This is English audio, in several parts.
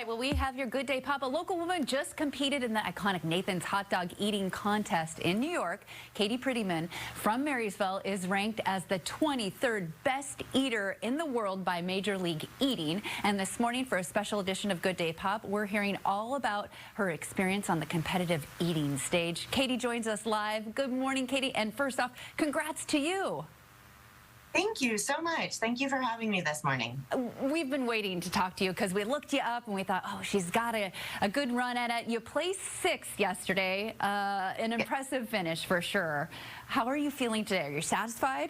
well, we have your Good Day Pop. A local woman just competed in the iconic Nathan's hot dog eating contest in New York. Katie Prettyman from Marysville is ranked as the 23rd best eater in the world by Major League Eating. And this morning, for a special edition of Good Day Pop, we're hearing all about her experience on the competitive eating stage. Katie joins us live. Good morning, Katie. And first off, congrats to you. Thank you so much. Thank you for having me this morning. We've been waiting to talk to you because we looked you up and we thought, oh, she's got a good run at it. You placed 6th yesterday, an impressive finish for sure. How are you feeling today? Are you satisfied?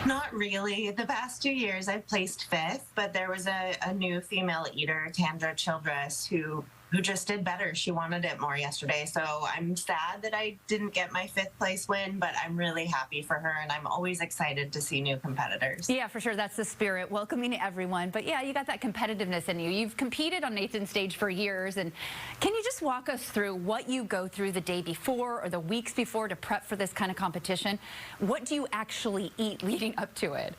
Not really. The past 2 years I've placed 5th, but there was a new female eater, Tandra Childress, who just did better. She wanted it more yesterday. So I'm sad that I didn't get my 5th place win, but I'm really happy for her, and I'm always excited to see new competitors. Yeah, for sure. That's the spirit, welcoming everyone. But yeah, you got that competitiveness in you. You've competed on Nathan's stage for years. And can you just walk us through what you go through the day before or the weeks before to prep for this kind of competition? What do you actually eat leading up to it?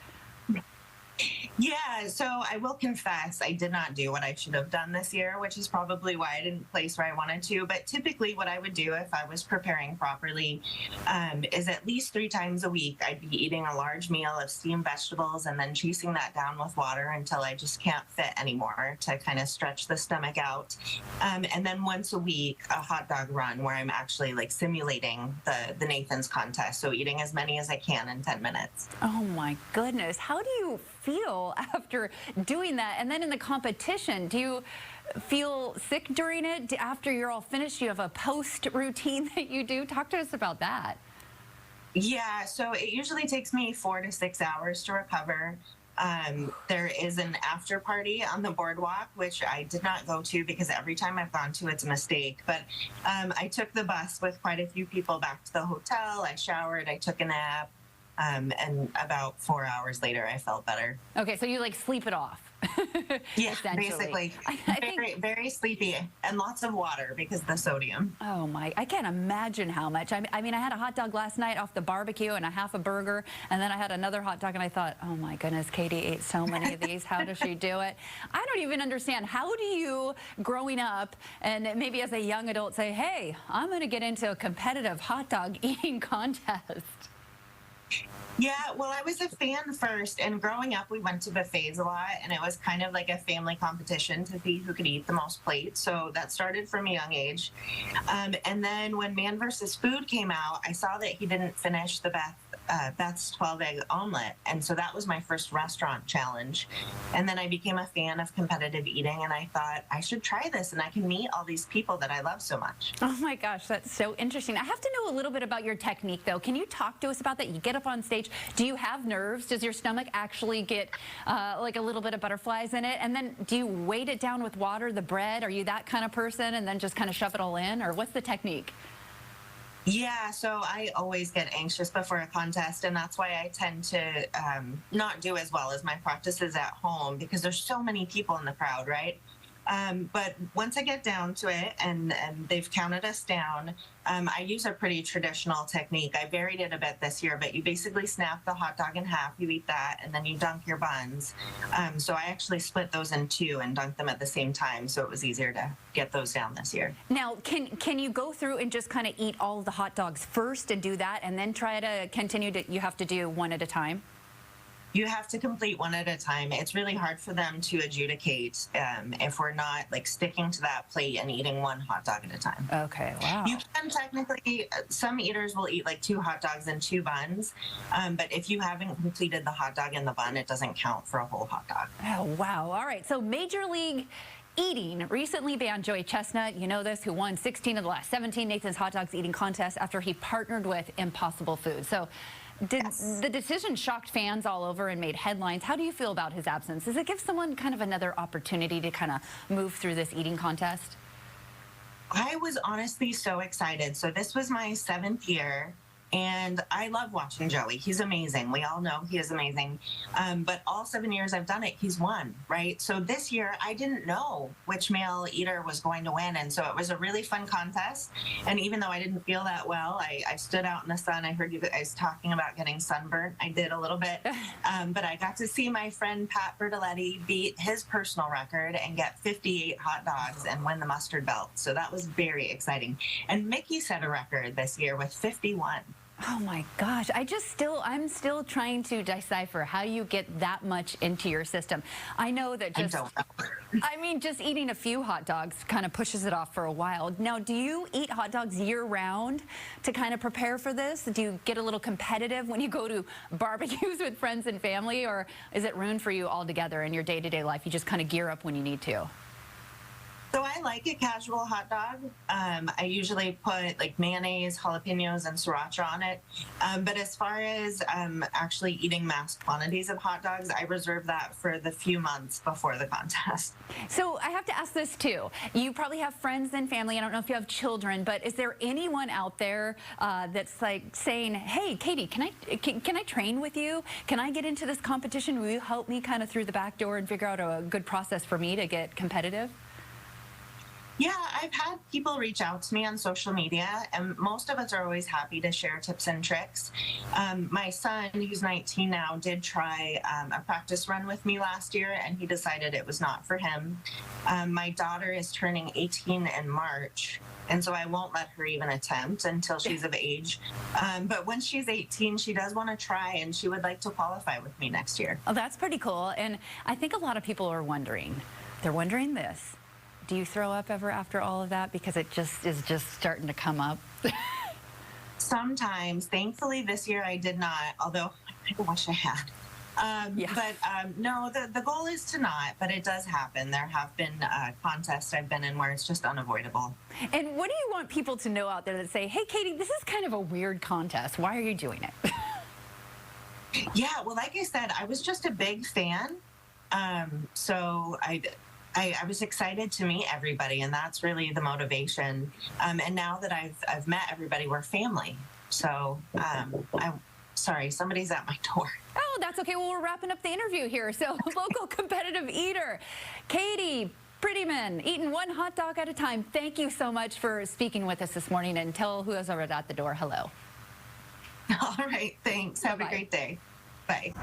Yeah, so I will confess I did not do what I should have done this year, which is probably why I didn't place where I wanted to. But typically what I would do if I was preparing properly is at least 3 times a week, I'd be eating a large meal of steamed vegetables and then chasing that down with water until I just can't fit anymore to kind of stretch the stomach out. And then once a week, a hot dog run where I'm actually like simulating the Nathan's contest. So eating as many as I can in 10 minutes. Oh my goodness. How do you feel after doing that? And then in the competition, do you feel sick during it? After you're all finished, do you have a post routine that you do? Talk to us about that. Yeah, so it usually takes me 4 to 6 hours to recover. There is an after party on the boardwalk, which I did not go to because every time I've gone to, it's a mistake. But I took the bus with quite a few people back to the hotel. I showered, I took a nap. And about 4 hours later, I felt better. Okay, so you like sleep it off. Yeah, basically. I think very sleepy and lots of water because of the sodium. Oh my, I can't imagine how much. I mean, I had a hot dog last night off the barbecue and a half a burger, and then I had another hot dog and I thought, oh my goodness, Katie ate so many of these. How does she do it? I don't even understand. How do you, growing up and maybe as a young adult, say, hey, I'm going to get into a competitive hot dog eating contest? Yeah, well, I was a fan first, and growing up, we went to buffets a lot, and it was kind of like a family competition to see who could eat the most plates. So that started from a young age. And then when Man vs. Food came out, I saw that he didn't finish the Beth's 12-egg omelet, and so that was my first restaurant challenge. And then I became a fan of competitive eating, and I thought I should try this, and I can meet all these people that I love so much. Oh my gosh, that's so interesting. I have to know a little bit about your technique, though. Can you talk to us about that? You get up on stage. Do you have nerves? Does your stomach actually get like a little bit of butterflies in it? And then do you weight it down with water, the bread? Are you that kind of person and then just kind of shove it all in? Or what's the technique? Yeah, so I always get anxious before a contest, and that's why I tend to not do as well as my practices at home because there's so many people in the crowd, right? But once I get down to it and they've counted us down, I use a pretty traditional technique. I varied it a bit this year, but you basically snap the hot dog in half, you eat that, and then you dunk your buns. So I actually split those in 2 and dunked them at the same time, so it was easier to get those down this year. Now, can you go through and just kind of eat all of the hot dogs first and do that, and then try to continue to, you have to do one at a time? You have to complete one at a time. It's really hard for them to adjudicate if we're not like sticking to that plate and eating one hot dog at a time. Okay, wow. You can technically, some eaters will eat like 2 hot dogs and 2 buns, but if you haven't completed the hot dog and the bun, it doesn't count for a whole hot dog. Oh, wow. All right, so Major League Eating recently banned Joey Chestnut, you know this, who won 16 of the last 17 Nathan's hot dogs eating contests after he partnered with Impossible Foods. So the decision shocked fans all over and made headlines. How do you feel about his absence? Does it give someone kind of another opportunity to kind of move through this eating contest? I was honestly so excited. So this was my 7th year. And I love watching Joey. He's amazing. We all know he is amazing. But all 7 years I've done it, he's won, right? So this year I didn't know which male eater was going to win. And so it was a really fun contest. And even though I didn't feel that well, I stood out in the sun. I heard you guys talking about getting sunburnt. I did a little bit. But I got to see my friend Pat Bertoletti beat his personal record and get 58 hot dogs and win the mustard belt. So that was very exciting. And Mickey set a record this year with 51. Oh my gosh, I'm still trying to decipher how you get that much into your system. I know that just eating a few hot dogs kind of pushes it off for a while. Now, do you eat hot dogs year round to kind of prepare for this? Do you get a little competitive when you go to barbecues with friends and family, or is it ruined for you altogether in your day-to-day life? You just kind of gear up when you need to? So I like a casual hot dog. I usually put like mayonnaise, jalapenos, and sriracha on it. But as far as actually eating mass quantities of hot dogs, I reserve that for the few months before the contest. So I have to ask this too. You probably have friends and family. I don't know if you have children, but is there anyone out there that's like saying, "Hey, Katie, can I train with you? Can I get into this competition? Will you help me kind of through the back door and figure out a good process for me to get competitive?" Yeah, I've had people reach out to me on social media, and most of us are always happy to share tips and tricks. My son, who's 19 now, did try a practice run with me last year, and he decided it was not for him. My daughter is turning 18 in March, and so I won't let her even attempt until she's of age. But when she's 18, she does want to try, and she would like to qualify with me next year. Oh, that's pretty cool. And I think a lot of people are wondering. They're wondering this. Do you throw up ever after all of that? Because it just is starting to come up. Sometimes. Thankfully, this year I did not, although I wish I had. But no, the goal is to not, but it does happen. There have been contests I've been in where it's just unavoidable. And what do you want people to know out there that say, "Hey, Katie, this is kind of a weird contest. Why are you doing it?" Yeah, well, like I said, I was just a big fan. So I was excited to meet everybody, and that's really the motivation. And now that I've met everybody, we're family. So I'm sorry, somebody's at my door. Oh, that's okay. Well, we're wrapping up the interview here. So local competitive eater, Katie Prettyman, eating one hot dog at a time. Thank you so much for speaking with us this morning, and tell whoever's at the door hello. All right, thanks. Have a great day. Bye.